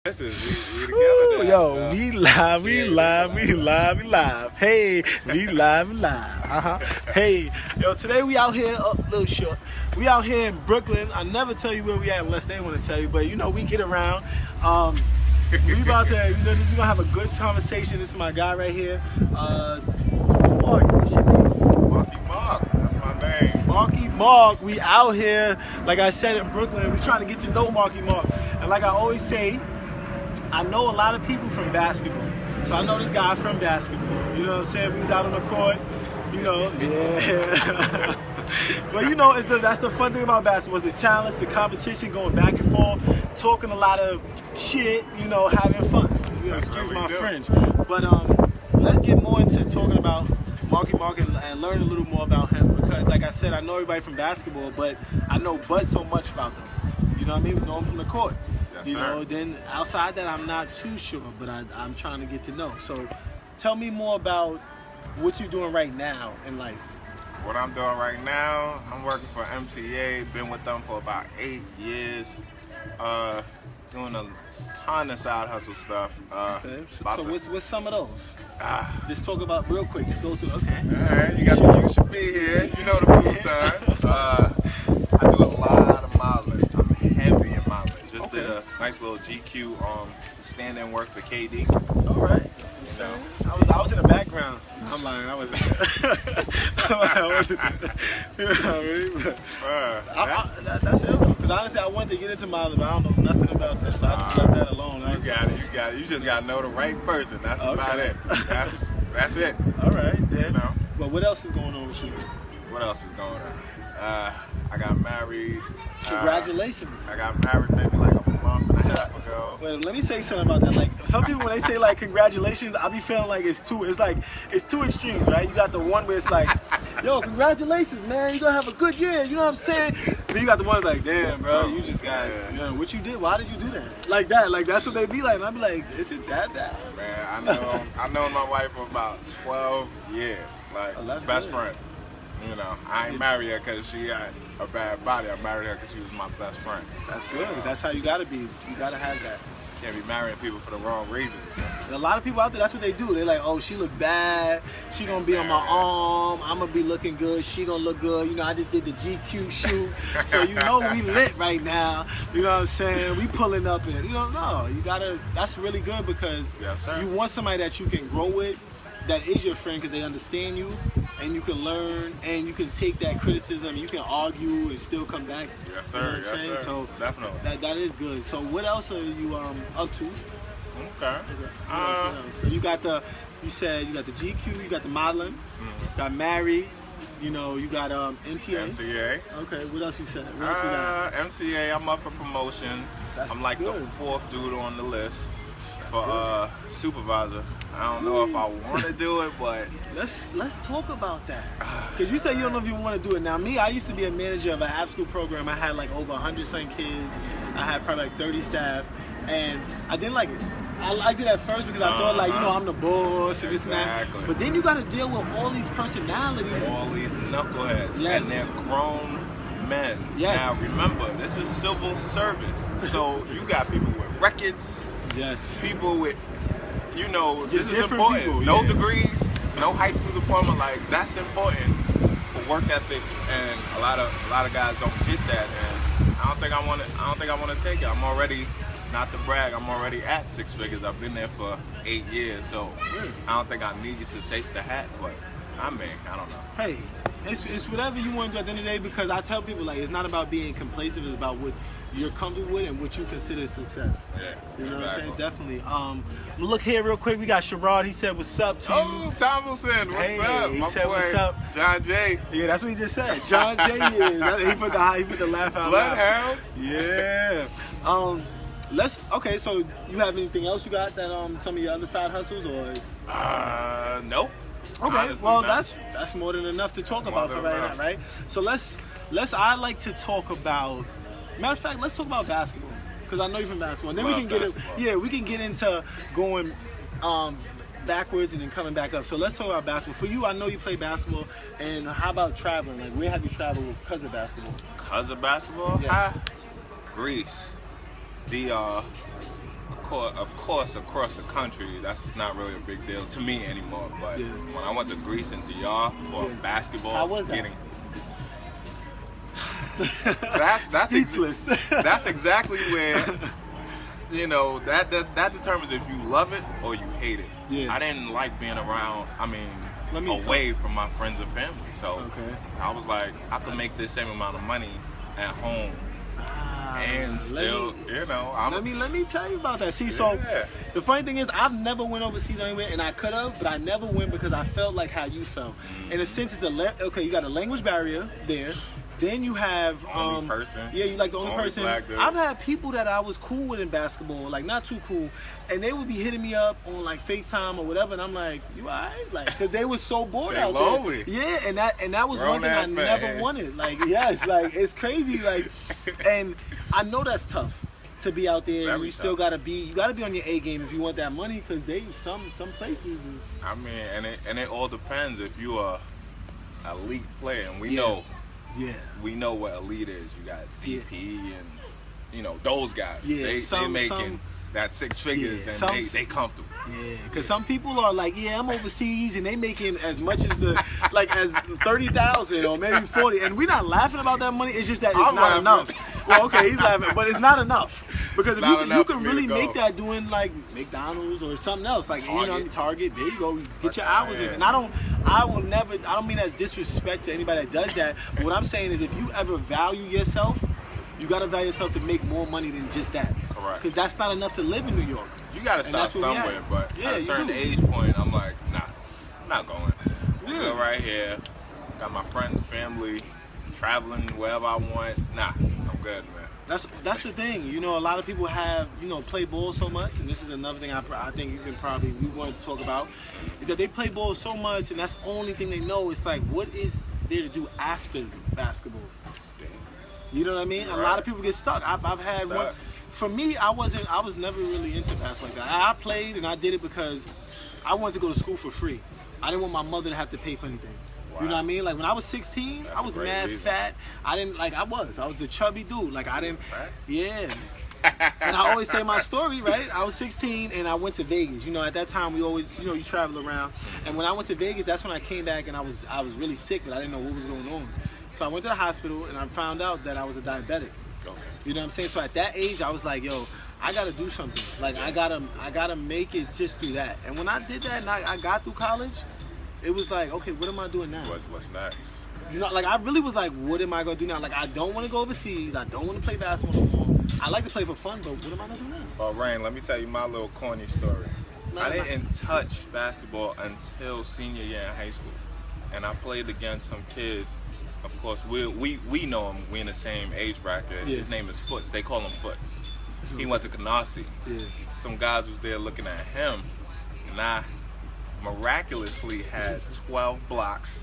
This is we Ooh, together now. yo, So. we live, we Cheers, live, we live, we live. Hey, we live, we live. Hey, yo, today we out here, a little short. We out here in Brooklyn. I never tell you where we at unless they want to tell you, but you know we get around. We about to, we gonna have a good conversation. This is my guy right here. Mark, what's your name? Markie Mark. That's my name. Markie Mark. We out here, like I said, in Brooklyn. We trying to get to know Markie Mark, and like I always say, I know a lot of people from basketball. So I know this guy from basketball. You know what I'm saying? He's out on the court. You know, yeah. But you know, that's the fun thing about basketball, is the challenge, the competition, going back and forth, talking a lot of shit, you know, having fun. You know, excuse my French. But let's get more into talking about Markie Mark and learn a little more about him, because like I said, I know everybody from basketball, but I know but so much about them. You know what I mean? We know him from the court. Yes, you know, sir. then outside that, I'm not too sure, but I'm trying to get to know. So tell me more about what you're doing right now in life. What I'm doing right now, I'm working for MTA. Been with them for about 8 years. Doing a ton of side hustle stuff. Okay. So what's some of those? Ah. Just talk about real quick. Just go through. Okay. All right, you should be here. You know the boo sign. I do a lot of modeling. I'm heavy in modeling. Just did a nice little GQ stand-in work for KD. All right. You know. I was in the background. I'm lying. I wasn't. I wasn't. You know what I mean? But that's it. Because honestly, I wanted to get into modeling, but I don't know nothing about this, so I just left that alone. You got it. You just got to know the right person. That's about it. That's it. All right. Then. You know. But what else is going on with you? What else is going on? I got married. Congratulations. I got married maybe like a month and a half ago. Wait, let me say something about that. Like, some people, when they say like congratulations, I be feeling like it's two extremes, right? You got the one where it's like, yo, congratulations, man, you gonna have a good year, you know what I'm saying? Then you got the ones like, damn, bro, you just got, you know, what you did, why did you do that? Like that, like that's what they be like, and I be like, is it that bad? Man, I know my wife for about 12 years, like best friend. You know, I ain't married her because she had a bad body. I married her because she was my best friend. That's good. That's how you gotta be. You gotta have that. You can't be marrying people for the wrong reasons. A lot of people out there, that's what they do. They're like, oh, she look bad. She gonna be on my arm. I'm gonna be looking good. She gonna look good. You know, I just did the GQ shoot. So you know we lit right now. You know what I'm saying? We pulling up and, you know, no, you gotta, that's really good, because you want somebody that you can grow with, that is your friend, because they understand you, and you can learn, and you can take that criticism, you can argue and still come back. Yes, sir. You know what I'm saying? Sir. So definitely. That is good. So what else are you up to? Okay. What else? So you said you got the GQ, you got the modeling, got married, you know, you got MTA. MTA. Okay, what else you said? What else we got? MTA, I'm up for promotion. I'm like good. the 4th dude on the list for supervisor. I don't know if I want to do it, but let's talk about that. Because you say you don't know if you want to do it. Now, me, I used to be a manager of an after-school program. I had like over 100-some kids. I had probably like 30 staff, and I didn't like it. I liked it at first because I thought, like, you know, I'm the boss and this and that. But then you got to deal with all these personalities. All these knuckleheads. Yes. And they're grown men. Yes. Now, remember, this is civil service. So you got people with records. Yes. People with, you know, Just this is important. People, no degrees, no high school diploma. Like, that's important for work ethic, and a lot of guys don't get that. And I don't think I want to take it. I'm already, not to brag, I'm already at 6 figures. I've been there for 8 years, so I don't think I need you to take the hat. But I mean, I don't know. Hey, it's whatever you want to do at the end of the day, because I tell people, like, it's not about being complacent, it's about what you're comfortable with and what you consider success. Yeah, you know what I'm saying? Definitely. Look here real quick. We got Sherrod. He said, "What's up to you?" Oh, Tomlinson, what's up? He My said, boy, "What's up?" John Jay. Yeah, that's what he just said. John Jay is. He put the laugh out loud. Bloodhounds. Yeah. Okay. So you have anything else you got that some of your other side hustles, or? Nope. Okay. Honestly, well, not. that's more than enough to talk about for right now, right? So I like to talk about. Matter of fact, let's talk about basketball, because I know you're from basketball. And then we can get we can get into going backwards and then coming back up. So let's talk about basketball. For you, I know you play basketball, and how about traveling? Like, where have you traveled because of basketball? Because of basketball? Yes. Greece, DR, course, across the country, that's not really a big deal to me anymore. But when I went to Greece and DR for basketball, how was that? That's speechless. That's exactly where, you know, that determines if you love it or you hate it. Yeah. I didn't like being around. I mean, away from my friends and family. So I was like, I can make the same amount of money at home. And still, let me tell you about that. See, so the funny thing is, I've never went overseas anywhere, and I could have, but I never went because I felt like how you felt. In a sense, it's you got a language barrier there. Then you have only person. Yeah, you like the only person. Black dude. I've had people that I was cool with in basketball, like not too cool, and they would be hitting me up on like FaceTime or whatever, and I'm like, you alright? Like, because they was so bored out lonely. there. Yeah, and that was one thing I never wanted. Like, yes, like it's crazy. Like, and I know that's tough to be out there. And you still gotta be on your A game if you want that money, because some places is. I mean, and it all depends if you are an elite player, and we know. Yeah, we know what elite is. You got DP and you know those guys. Yeah, they making that 6 figures and they comfortable. Yeah, because some people are like, yeah, I'm overseas and they making as much as as 30,000 or maybe 40, and we're not laughing about that money. It's just that it's not enough. Well, okay, he's laughing, but it's not enough because if you can really make that doing like McDonald's or something else, like Target. There you go, get your hours in. And I don't mean as disrespect to anybody that does that. But what I'm saying is, if you ever value yourself, you gotta value yourself to make more money than just that. Correct. Because that's not enough to live in New York. You gotta start somewhere, but at a certain age point, I'm like, nah, I'm not going. I'm good right here. Got my friends, family, traveling wherever I want. Nah, I'm good, man. That's the thing. You know, a lot of people have, play ball so much, and this is another thing I think we wanted to talk about, is that they play ball so much, and that's the only thing they know. It's like, what is there to do after basketball? You know what I mean? Right. A lot of people get stuck. I've had one. For me, I was never really into basketball like that. I played and I did it because I wanted to go to school for free. I didn't want my mother to have to pay for anything. Wow. You know what I mean? Like when I was 16, I was mad fat. I was a chubby dude. Like I didn't. Yeah. And I always say my story, right? I was 16 and I went to Vegas. You know, at that time we always, you travel around. And when I went to Vegas, that's when I came back and I was really sick, but I didn't know what was going on. So I went to the hospital and I found out that I was a diabetic. Okay. You know what I'm saying? So at that age, I was like, yo, I gotta do something. Like I gotta make it just through that. And when I did that and I got through college, it was like, okay, what am I doing now? What's next? You know, like I really was like, what am I gonna do now? Like I don't want to go overseas. I don't want to play basketball no more. I like to play for fun, but what am I gonna do now? Well, Rain, let me tell you my little corny story. I didn't touch basketball until senior year in high school, and I played against some kid. Of course, we know him. We in the same age bracket. Yeah. His name is Foots. They call him Foots. He went to Canarsie. Yeah. Some guys was there looking at him, and I miraculously had 12 blocks.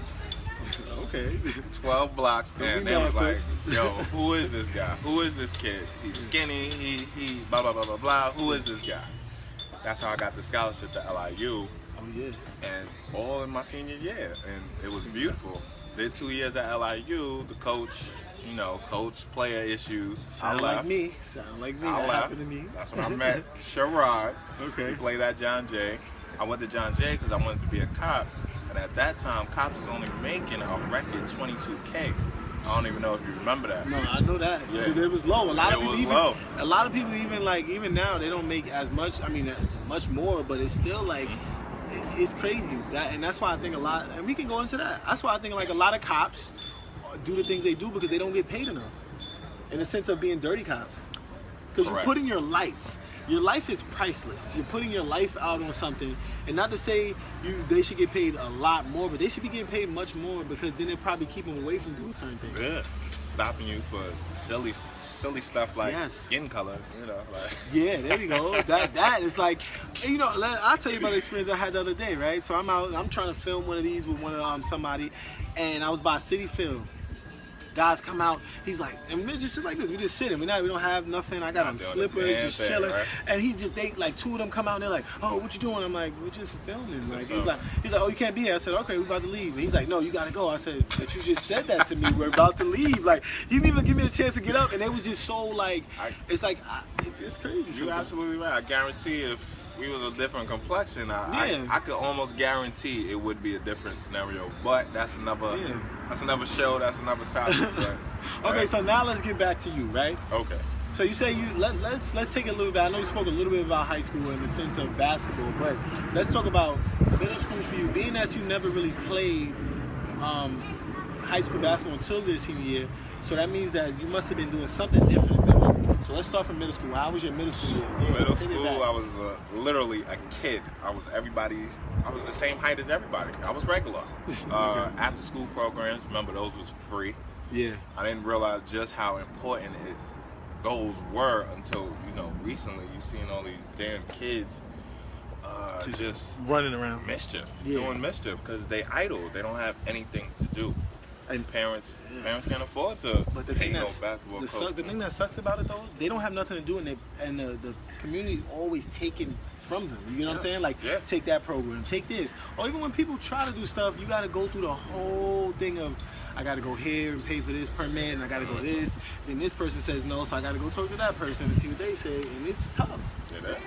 Okay. 12 blocks, and they was like, yo, who is this guy? Who is this kid? He's skinny, he blah, blah, blah, blah, blah. Who is this guy? That's how I got the scholarship to LIU. Oh, yeah. And all in my senior year, and it was beautiful. Did 2 years at LIU. The coach, player issues. Sound like me. That happened to me. That's when I met Sherrod. Okay. He played at John Jay. I went to John Jay because I wanted to be a cop. And at that time, cops was only making a record $22K. I don't even know if you remember that. No, I know that. Yeah. It was low. A lot of people even now, they don't make as much. I mean, much more, but it's still like. It's crazy, and that's why I think and we can go into that. That's why I think like a lot of cops do the things they do because they don't get paid enough, in the sense of being dirty cops. Because you're putting your life is priceless. You're putting your life out on something, and not to say they should get paid a lot more, but they should be getting paid much more because then they probably keep them away from doing certain things. Yeah, stopping you for silly stuff like skin color, like. Yeah, there you go. That is like, I'll tell you about the experience I had the other day, right? So I'm out, I'm trying to film one of these with somebody, and I was by City Film, guys come out. He's like, and we're just like this. We just sitting. We don't have nothing. I got on slippers, just chilling. Right? And they like two of them come out and they're like, oh, what you doing? I'm like, we're just filming. Like he's like, oh, you can't be here. I said, okay, we're about to leave. And he's like, no, you gotta go. I said, but you just said that to me. We're about to leave. Like he didn't even give me a chance to get up, and it was just so like, it's crazy. You're absolutely right. I guarantee if we was a different complexion, I could almost guarantee it would be a different scenario. But that's another show. That's another topic. But, okay, so now let's get back to you, right? Okay. So you say let's take it a little bit. I know you spoke a little bit about high school in the sense of basketball, but let's talk about middle school for you. Being that you never really played high school basketball until your senior year, so that means that you must have been doing something different in middle school. So let's start from middle school. How was your middle school year? Yeah, middle school, I was literally a kid. I was the same height as everybody. I was regular. After school programs, remember those was free. Yeah. I didn't realize just how important those were until, recently you've seen all these damn kids just running around. Doing mischief because they idle. They don't have anything to do. And parents can't afford to pay no basketball coach. The thing that sucks about it though, they don't have nothing to do, and the community always taking from them. You know what I'm saying? Like, take that program, take this. Or even when people try to do stuff, you got to go through the whole thing of, I got to go here and pay for this permit, and I got to go this. Then this person says no, so I got to go talk to that person and see what they say, and it's tough. It is.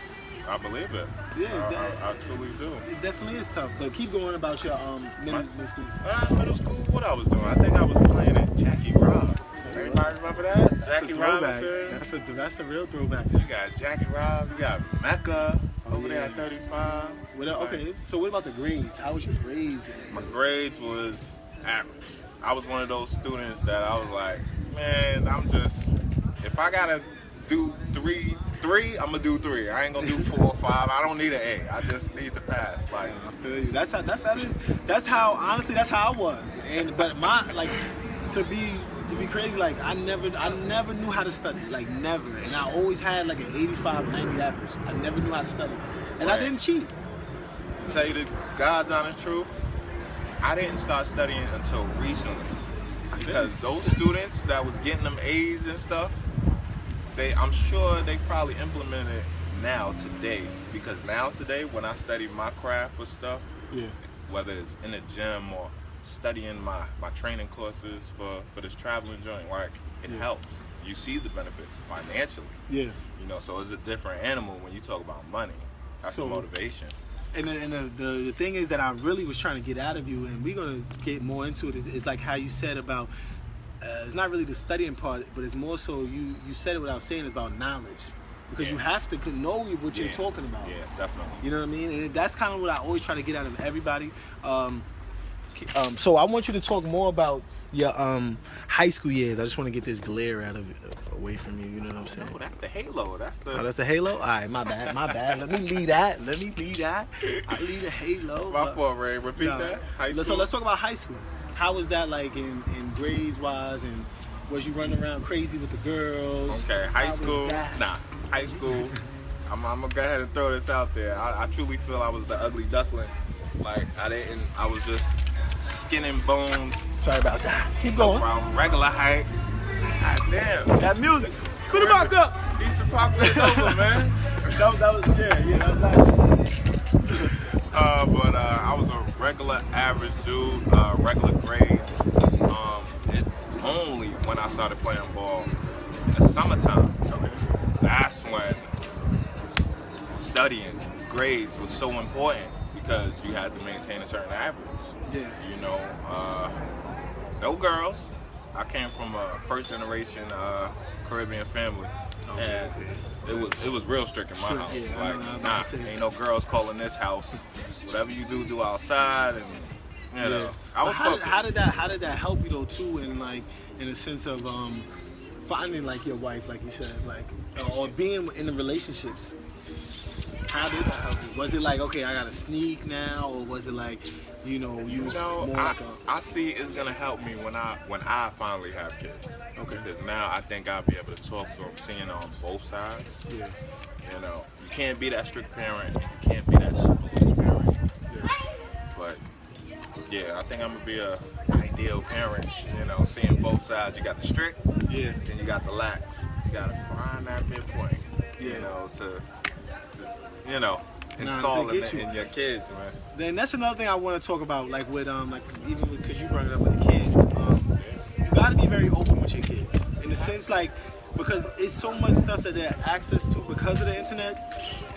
I believe it. Yeah, I truly do. It definitely is tough. But keep going about your middle school. Middle school, what I was doing? I think I was playing at Jackie Rob. Everybody remember that? Jackie Robinson. That's a real throwback. You got Jackie Rob. You got Mecca over there at 35. Okay, so what about the grades? How was your grades? My grades was average. I was one of those students that I was like, man, if I gotta do three, I'm gonna do 3. I ain't gonna do 4 or 5. I don't need an A. I just need to pass. Like, I feel you. That's how honestly that's how I was. But to be crazy, like I never knew how to study. Like never. And I always had like an 85, 90 average. I never knew how to study. And I didn't cheat. To tell you the God's honest truth, I didn't start studying until recently. Because those students that was getting them A's and stuff, I'm sure they probably implement it now today, because now today when I study my craft for stuff, whether it's in the gym or studying my training courses for this traveling joint, like it helps. You see the benefits financially. Yeah. So it's a different animal when you talk about money. That's the motivation. And the thing is that I really was trying to get out of you, and we're gonna get more into it. Is like how you said about. It's not really the studying part, but it's more so you said it without saying it's about knowledge. Because you have to know what you're talking about. Yeah, definitely. You know what I mean? And that's kind of what I always try to get out of everybody. So I want you to talk more about your high school years. I just want to get this glare away from you. You know what I'm saying? No, that's the halo. That's the halo? All right, my bad. Let me leave that. I leave the halo. My fault, Ray. Repeat that. High school. So let's talk about high school. How was that like in grades wise, and was you running around crazy with the girls? Okay, high school. High school. I'm gonna go ahead and throw this out there. I truly feel I was the ugly duckling. Like I was just skin and bones. Sorry about that. Keep going. Around regular height. God damn. That music. Put it back up. Easter Parkway is over, man. that was nice. But I was a regular average dude, regular grades. It's only when I started playing ball in the summertime. Okay. That's when studying grades was so important, because you had to maintain a certain average. Yeah. No girls. I came from a first generation Caribbean family. And it was real strict in my house. Yeah, ain't no girls calling this house. Whatever you do outside, and I was how did that help you though too, in a sense of finding like your wife, like you said, or being in the relationships? How did that help you? Was it like, okay, I gotta sneak now, or was it like, I see it's gonna help me when I finally have kids. Okay. Because now I think I'll be able to talk to them, seeing on both sides. Yeah. You can't be that strict parent, and you can't be that super loose parent. Yeah. But yeah, I think I'm gonna be a ideal parent, you know, seeing both sides. You got the strict, Yeah. then you got the lax. You got to find that midpoint, Yeah. you know, to you know, Nah, install they in, get you. in your kids, man. Then that's another thing I want to talk about, like with like even because you brought it up with the kids. You got to be very open with your kids in the sense like because it's so much stuff that they have access to because of the internet,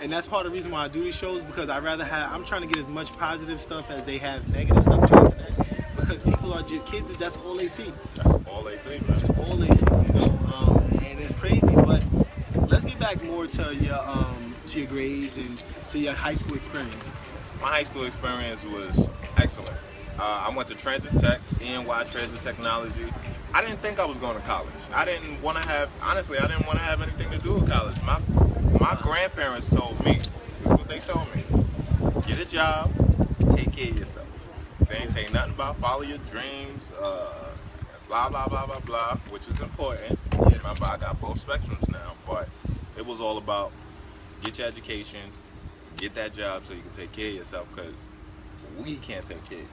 and that's part of the reason why I do these shows because I'm trying to get as much positive stuff as they have negative stuff chasing that because people are just kids. That's all they see. That's all they see, man. That's all they see. You know? And it's crazy. But let's get back more to your grades and to your high school experience. My high school experience was excellent. I went to Transit Tech, ENY Transit Technology. I didn't think I was going to college. I didn't want to have anything to do with college. My grandparents told me, this is what they told me, get a job, take care of yourself. They ain't say nothing about follow your dreams, blah, blah, blah, blah, blah, which is important. Remember, I got both spectrums now, but it was all about get your education, get that job so you can take care of yourself because we can't take care of you.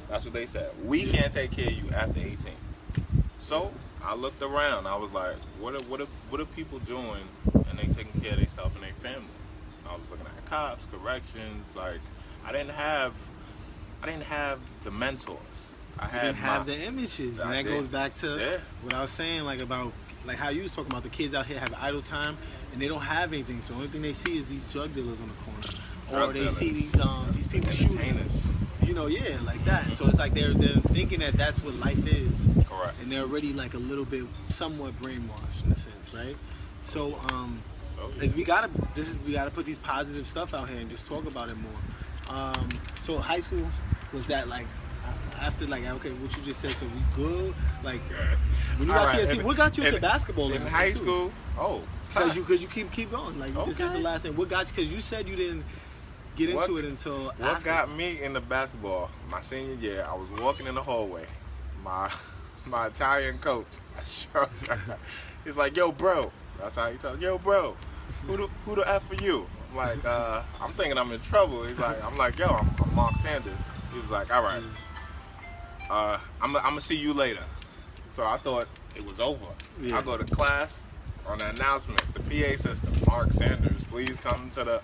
That's what they said. We can't take care of you after 18. So I looked around. I was like, what are people doing and they taking care of themselves and their family? I was looking at cops, corrections. Like I didn't have the mentors. I didn't have the images, and that goes back to what I was saying, like about like how you was talking about the kids out here have idle time and they don't have anything. So the only thing they see is these drug dealers on the corner, or they see these people shooting. You know, yeah, like that. So it's like they're thinking that that's what life is. Correct. And they're already like a little bit somewhat brainwashed in a sense, right? So we gotta put these positive stuff out here and just talk about it more. So high school was that like after like okay what you just said, so we good like when you got TSC, what got you into basketball in high school? Because you keep going like this is the last thing. What got you? Because you said you didn't get into it until what got me into basketball my senior year. I was walking in the hallway, my Italian coach, he's like, yo bro, that's how he told, yo bro, who the F for you? I'm like, I'm thinking I'm in trouble. I'm like, yo, I'm Mark Sanders. He was like, all right, I'm gonna see you later. So I thought it was over. I go to class, on the announcement, the PA system, Mark Sanders, please come to the.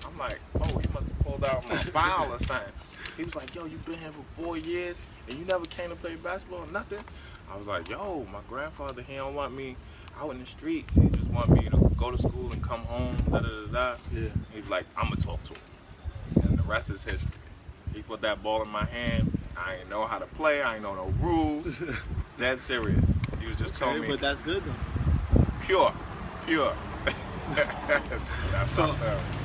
I'm like, oh, he must have pulled out my file or something. He was like, yo, you been here for 4 years and you never came to play basketball or nothing? I was like, yo, my grandfather, he don't want me out in the streets. He just want me to go to school and come home, da-da-da-da. Yeah. He was like, I'm going to talk to him. And the rest is history. He put that ball in my hand. I ain't know how to play. I ain't know no rules. Dead serious. He was just telling me. But that's good, though. Pure. So,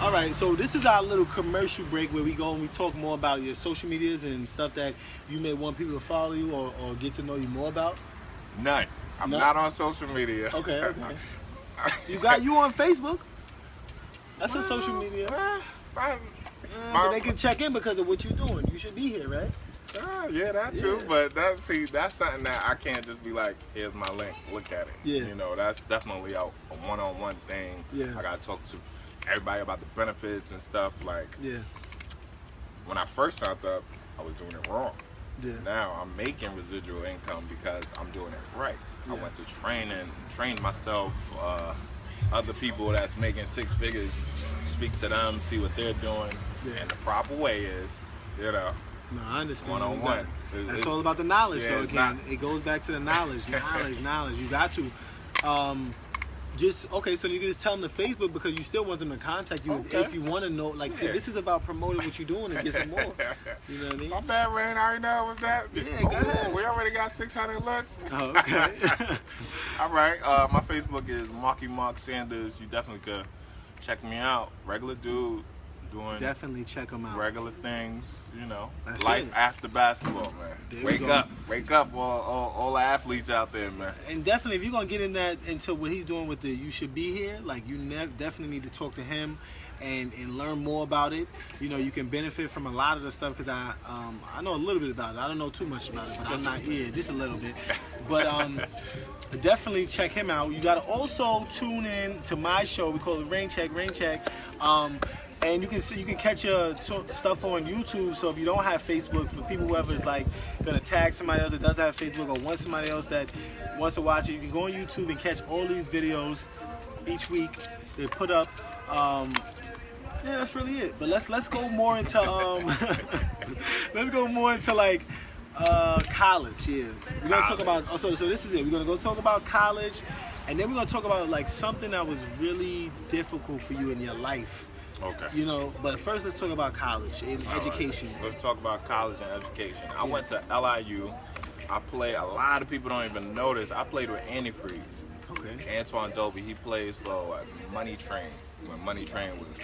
all right, so this is our little commercial break where we go and we talk more about your social medias and stuff that you may want people to follow you or get to know you more about. None. I'm not on social media. Okay. You on Facebook? That's a social media. But they can check in because of what you're doing. You should be here, right? Yeah, that too. But that's something that I can't just be like, here's my link, look at it. Yeah. You know, that's definitely a one-on-one thing. Yeah. I gotta talk to everybody about the benefits and stuff. Like, yeah. When I first signed up, I was doing it wrong. Yeah. Now I'm making residual income because I'm doing it right. Yeah. I went to train myself. Other people that's making 6 figures, speak to them, see what they're doing, and the proper way is, you know. No, I understand. One-on-one. That's all about the knowledge. Yeah, So again, it goes back to the knowledge. knowledge. You got to. So you can just tell them to Facebook because you still want them to contact you if you want to know. Like, this is about promoting what you're doing and get some more. You know what I mean? My bad, Rain. I already know what's that. Yeah, go ahead. We already got 600 looks. Oh, okay. All right. My Facebook is Mark Sanders. You definitely could check me out. Regular dude. Doing definitely check them out. Regular things, you know. That's life it. After basketball, man. Wake up, all the athletes out there, man. And definitely, if you're gonna get into what he's doing with the You Should Be Here, like you definitely need to talk to him and learn more about it. You know, you can benefit from a lot of the stuff because I know a little bit about it. I don't know too much about it, but I'm not here, just a little bit. But definitely check him out. You gotta also tune in to my show. We call it Rain Check. And you can catch your stuff on YouTube. So if you don't have Facebook, for people whoever's like gonna tag somebody else that doesn't have Facebook or wants somebody else that wants to watch it, you can go on YouTube and catch all these videos each week they put up. Yeah, that's really it. But let's go more into let's go more into like college. Yes, we're gonna talk about. So this is it. We're gonna go talk about college, and then we're gonna talk about like something that was really difficult for you in your life. Okay. You know, but first let's talk about college and education. Right. Let's talk about college and education. I went to LIU. I played. A lot of people don't even know this. I played with Antifreeze. Okay. Antoine Doby. He plays for Money Train when Money Train was,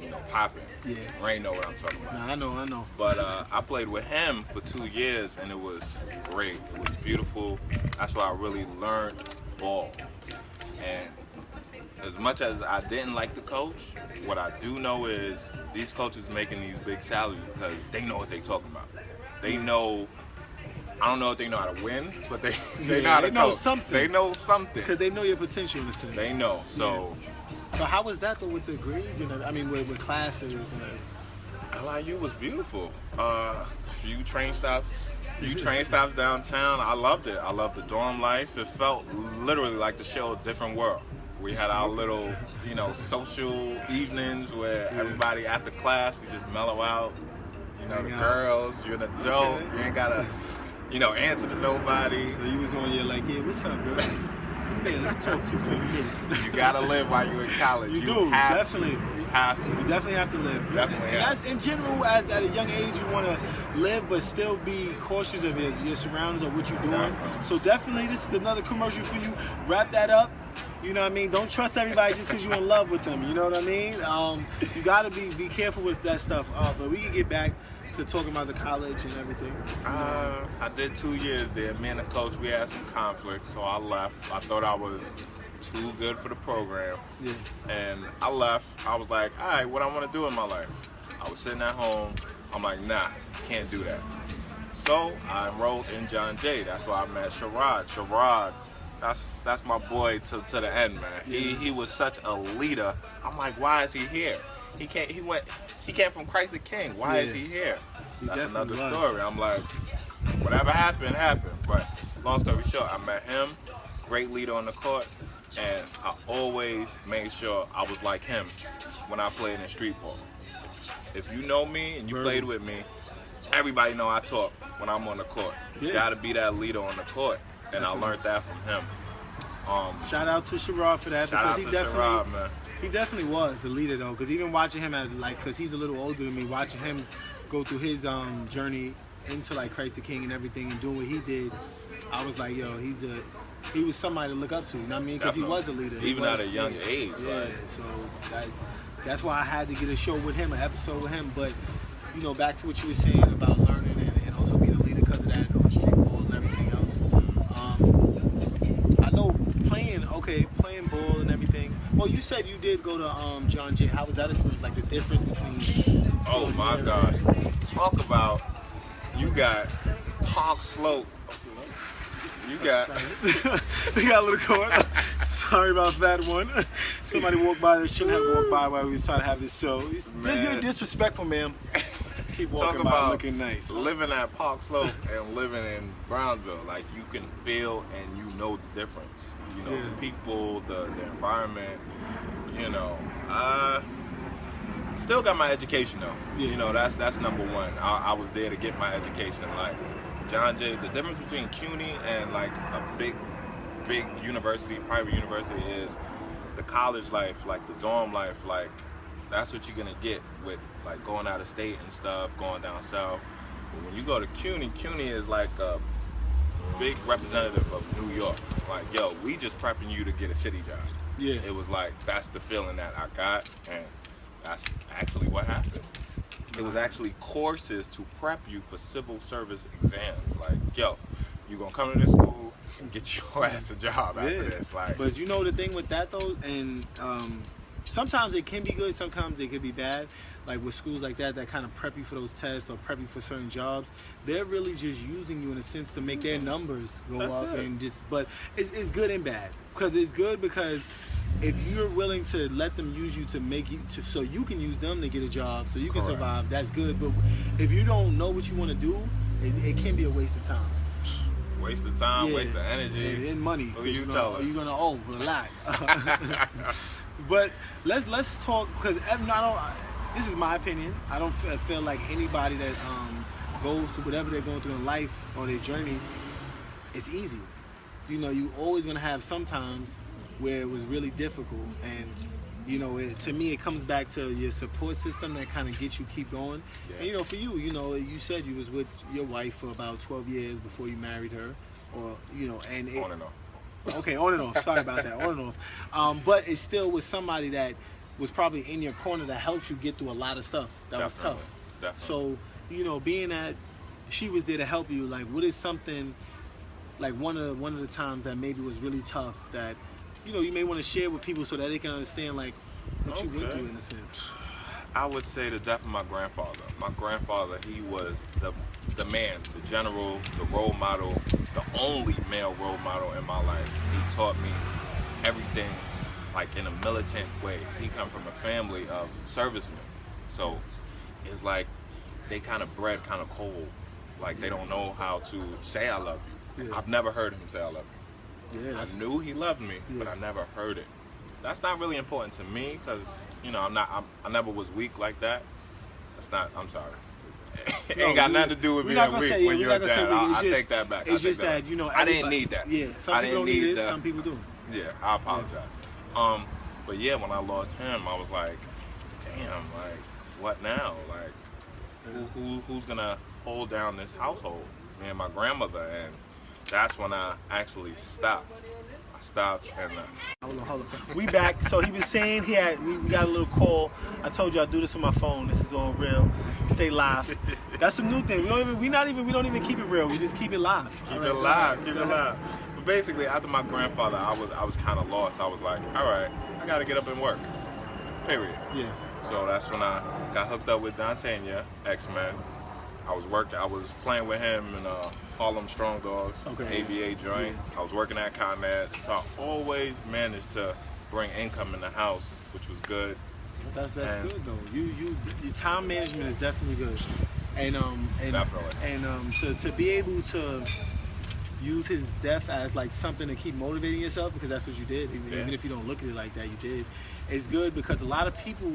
you know, popping. Yeah. Rain know what I'm talking about. Nah, I know. But I played with him for 2 years, and it was great. It was beautiful. That's why I really learned ball. And as much as I didn't like the coach, what I do know is these coaches making these big salaries because they know what they're talking about. They know. I don't know if they know how to win, but they know how to know coach. something. They know something. Because they know your potential in a sense. They know. So. Yeah. But how was that though with the grades and I mean with classes and LIU was beautiful. Few train stops downtown. I loved it. I loved the dorm life. It felt literally like the show A Different World. We had our little, you know, social evenings where everybody after class we just mellow out. You know, the girls. You're an adult. You ain't gotta, you know, answer to nobody. So you was on your like, yeah, what's up, girl? Man, let me talk to you for a minute. You gotta live while you're in college. You do, definitely. You have to. You definitely have to live. Definitely and have that's, in general, as at a young age, you want to live but still be cautious of your surroundings or what you're doing. So definitely, this is another commercial for you. Wrap that up. You know what I mean? Don't trust everybody just because you're in love with them. You know what I mean? You got to be careful with that stuff. But we can get back to talking about the college and everything. I did 2 years there. Me and the coach, we had some conflicts, so I left. I thought I was too good for the program. Yeah. And I left. I was like, all right, what I want to do in my life? I was sitting at home. I'm like, nah, can't do that. So I enrolled in John Jay. That's why I met Sherrod. Sherrod, that's my boy to the end, man. Yeah. He was such a leader. I'm like, why is he here? He came from Christ the King. Why is he here? That's another story. I'm like, whatever happened. But long story short, I met him, great leader on the court, and I always made sure I was like him when I played in street ball. If you know me and you played with me, everybody know I talk when I'm on the court. You gotta be that leader on the court, and I learned that from him. Shout out to Sherrod for that, because he definitely was a leader though. Because even watching him because he's a little older than me, watching him go through his journey into like Christ the King and everything and doing what he did, I was like, yo, he was somebody to look up to. You know what I mean? Because he was a leader, even at a young age. Yeah, so that's why I had to get a show with him, an episode with him. But you know, back to what you were saying about learning and also being a leader because of that on street ball and everything else. I know playing ball and everything. Well, you said you did go to John Jay. How was that experience? Like the difference between? Oh my gosh! Talk about, you got Park Slope. You got. We got a little court. Sorry about that one. Somebody walked by that shouldn't have walked by while we was trying to have this show. You're disrespectful, ma'am. Keep walking by looking nice. Living at Park Slope and living in Brownsville, like you can feel and you know the difference. You know, the people, the environment, you know. Still got my education though. Yeah. You know, that's number one. I was there to get my education. Like John Jay, the difference between CUNY and like a big university, private university, is the college life, like the dorm life, like that's what you're gonna get with like going out of state and stuff, going down south. But when you go to CUNY is like a big representative of New York. Like, yo, we just prepping you to get a city job. Yeah. It was like, that's the feeling that I got, and that's actually what happened. It was actually courses to prep you for civil service exams. Like, yo, you gonna come to this school and get your ass a job after this. Like, but you know the thing with that though, and sometimes it can be good, sometimes it can be bad. Like with schools like that kind of prep you for those tests or prep you for certain jobs, they're really just using you in a sense to make their numbers go up. And just, but it's good and bad. Because it's good because if you're willing to let them use you to make you so you can use them to get a job, so you can Correct. survive, that's good. But if you don't know what you want to do, it can be a waste of time. Waste of time, waste of energy, and money. Who you telling? You're gonna owe a lot. But let's talk, because this is my opinion. I don't feel like anybody that goes through whatever they're going through in life or their journey, it's easy. You know, you always gonna have sometimes where it was really difficult, and you know, to me, it comes back to your support system that kind of gets you keep going. Yeah. And you know, for you, you know, you said you was with your wife for about 12 years before you married her, or you know, and on and off. Okay, on and off. Sorry about that, on and off. But it still was somebody that was probably in your corner that helped you get through a lot of stuff that was tough. Definitely. So, you know, being that she was there to help you, like, what is something, like one of the times that maybe was really tough that, you know, you may want to share with people so that they can understand, like, what you went through in a sense? I would say the death of my grandfather. My grandfather, he was the man, the general, the role model, the only male role model in my life. He taught me everything, like, in a militant way. He come from a family of servicemen. So it's like they kind of bred kind of cold. Like, they don't know how to say I love you. Yeah. I've never heard him say I love you. Yeah, I knew he loved me, but I never heard it. That's not really important to me, because, you know, I never was weak like that. That's not, I'm sorry. It ain't got nothing to do with being weak when you're a dad. I take that back. It's just that, you know, I didn't need that. Yeah, some people don't need it, some people do. Yeah, I apologize. But yeah, when I lost him, I was like, damn, like, what now? Like, who's gonna hold down this household? Me and my grandmother, and that's when I actually stopped. I stopped and hold on. We back. So he was saying we got a little call. I told you I do this on my phone. This is all real. Stay live. That's a new thing. We don't even keep it real. We just keep it live. Keep it live. But basically, after my grandfather, I was kind of lost. I was like, all right, I got to get up and work. Period. Yeah. So that's when I got hooked up with Dantania, X-Men. I was playing with him in Harlem Strong Dogs, ABA joint. Yeah. I was working at Con Ed, so I always managed to bring income in the house, which was good. That's good though. Your time management is definitely good, and definitely. And to be able to use his death as like something to keep motivating yourself, because that's what you did. Even if you don't look at it like that, you did. It's good, because a lot of people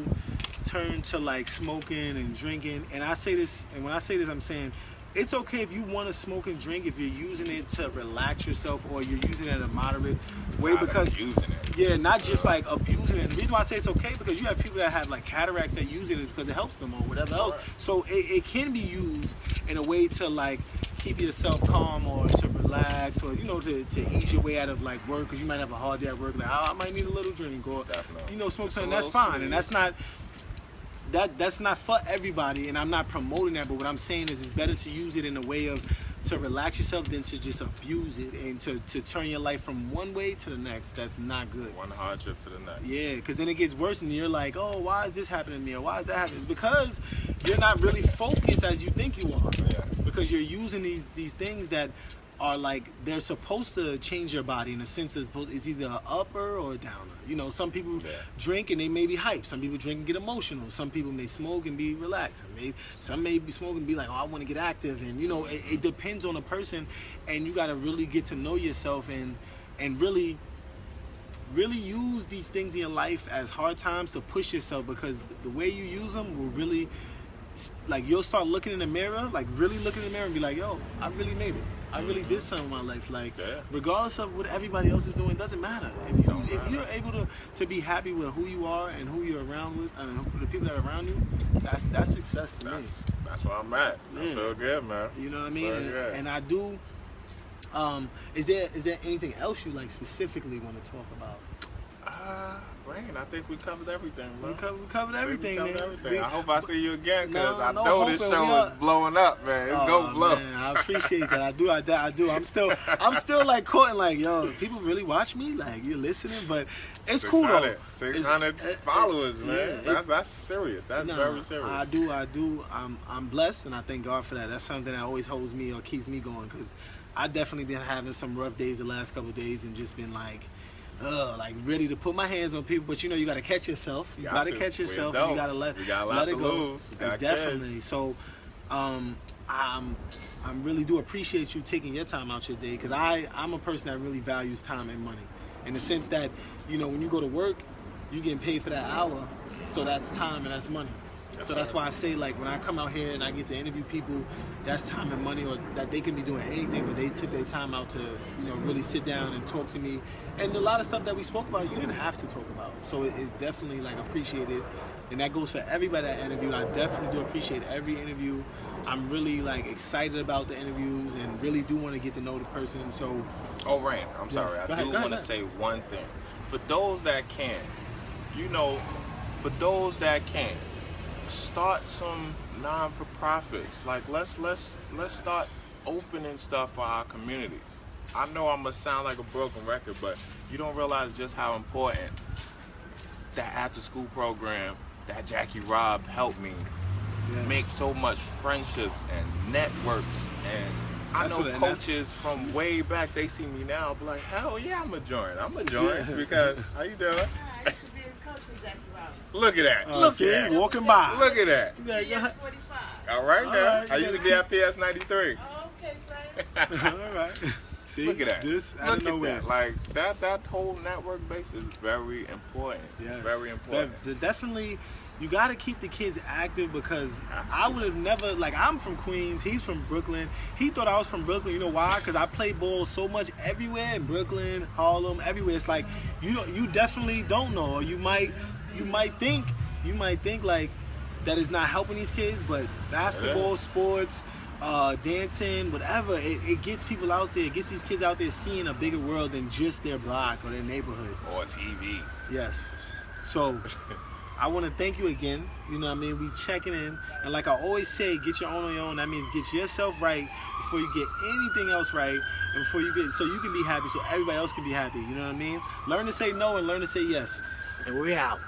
turn to like smoking and drinking, and I say this, and when I say this, I'm saying it's okay if you want to smoke and drink if you're using it to relax yourself, or you're using it in a moderate way, because not just like abusing it. The reason why I say it's okay, because you have people that have like cataracts that use it because it helps them or whatever else. So it can be used in a way to like keep yourself calm, or to relax, or, you know, to ease your way out of like work, because you might have a hard day at work, like, oh, I might need a little drink, or you know, smoke something. That's fine, sweet. And that's not for everybody, and I'm not promoting that, but what I'm saying is it's better to use it in a way of to relax yourself than to just abuse it and to turn your life from one way to the next. That's not good. One hardship to the next. Yeah, because then it gets worse, and you're like, oh, why is this happening to me, or why is that happening? It's because you're not really focused as you think you are. Yeah. Because you're using these things that are like, they're supposed to change your body in a sense. It's either an upper or a downer. You know, some people drink and they may be hyped. Some people drink and get emotional. Some people may smoke and be relaxed. Some may be smoking and be like, oh, I want to get active. And, you know, it depends on the person, and you got to really get to know yourself and really use these things in your life as hard times to push yourself, because the way you use them will really, like, you'll start looking in the mirror, like really looking in the mirror and be like, yo, I really made it. I really did something in my life. Like, regardless of what everybody else is doing, it doesn't matter. If you're able to be happy with who you are and who you're around with, and the people that are around you, that's success to me. That's where I'm at. I feel good, man. You know what I mean? And I do. Is there anything else you like specifically want to talk about? Rain, I think we covered everything, bro. We covered everything, man. I hope I see you again, because I know this show is blowing up, man. It's gonna blow. Man, I appreciate that. I do. I'm still like caught in like, yo, people really watch me? Like, you're listening? But it's cool though. 600 followers, man. That's serious. That's very serious. I do. I'm blessed, and I thank God for that. That's something that always holds me or keeps me going, because I definitely been having some rough days the last couple of days, and just been like, like ready to put my hands on people, but you know you got to catch yourself. You got to catch yourself. And you got to let it go. Definitely. So, I really do appreciate you taking your time out your day, because I'm a person that really values time and money, in the sense that, you know, when you go to work, you're getting paid for that hour, so that's time and that's money. So that's why I say, like, when I come out here and I get to interview people, that's time and money, or that they can be doing anything, but they took their time out to, you know, really sit down and talk to me. And a lot of stuff that we spoke about, you didn't have to talk about. So it's definitely, like, appreciated. And that goes for everybody that interviewed. I definitely do appreciate every interview. I'm really, like, excited about the interviews and really do want to get to know the person. So, oh, Rain, I'm sorry. I do want to say one thing. For those that can, you know, for those that can, start some non-for-profits. Like, let's start opening stuff for our communities. I know I'm gonna sound like a broken record, but you don't realize just how important that after-school program that Jackie Robb helped me make so much friendships and networks. And I know coaches from way back, they see me now, be like, hell yeah, I'm a join because how you doing? I used to be a coach for Jackie Robb. Look at that. Look at that. Walking by. Look at that. PS 45. All right, now. I used to be at PS 93. Oh, okay, babe. All right. See, look at that. This out of look nowhere. at that. Like, that whole network base is very important. Yes. Very important. Definitely, you got to keep the kids active, because I would have never, like, I'm from Queens, he's from Brooklyn. He thought I was from Brooklyn. You know why? Because I play ball so much everywhere in Brooklyn, Harlem, everywhere. It's like, you definitely don't know, or you might think like that is not helping these kids, but basketball, sports, dancing, whatever, it gets people out there, it gets these kids out there seeing a bigger world than just their block or their neighborhood. Or TV. Yes. So, I want to thank you again. You know what I mean? We checking in. And like I always say, get your own on your own. That means get yourself right before you get anything else right. And before you get, so you can be happy, so everybody else can be happy. You know what I mean? Learn to say no and learn to say yes. And we're out.